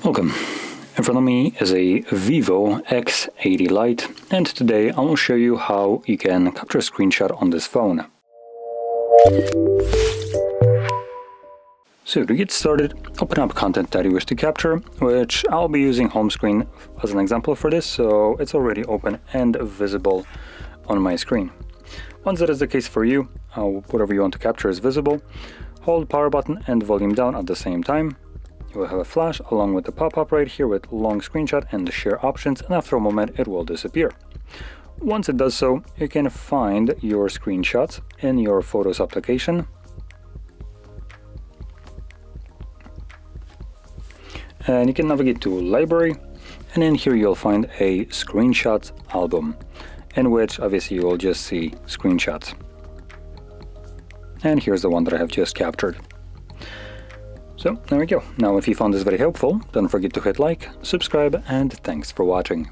Welcome. In front of me is a VIVO X80 Lite, and today I will show you how you can capture a screenshot on this phone. So to get started, open up content that you wish to capture, which I'll be using home screen as an example for this, so it's already open and visible on my screen. Once that is the case for you, whatever you want to capture is visible. Hold power button and volume down at the same time. You will have a flash along with the pop-up right here with long screenshot and the share options, and after a moment it will disappear. Once it does so, you can find your screenshots in your Photos application. And you can navigate to Library, and in here you'll find a Screenshots album, in which obviously you will just see screenshots. And here's the one that I have just captured. So there we go. Now if you found this very helpful, don't forget to hit like, subscribe, and thanks for watching.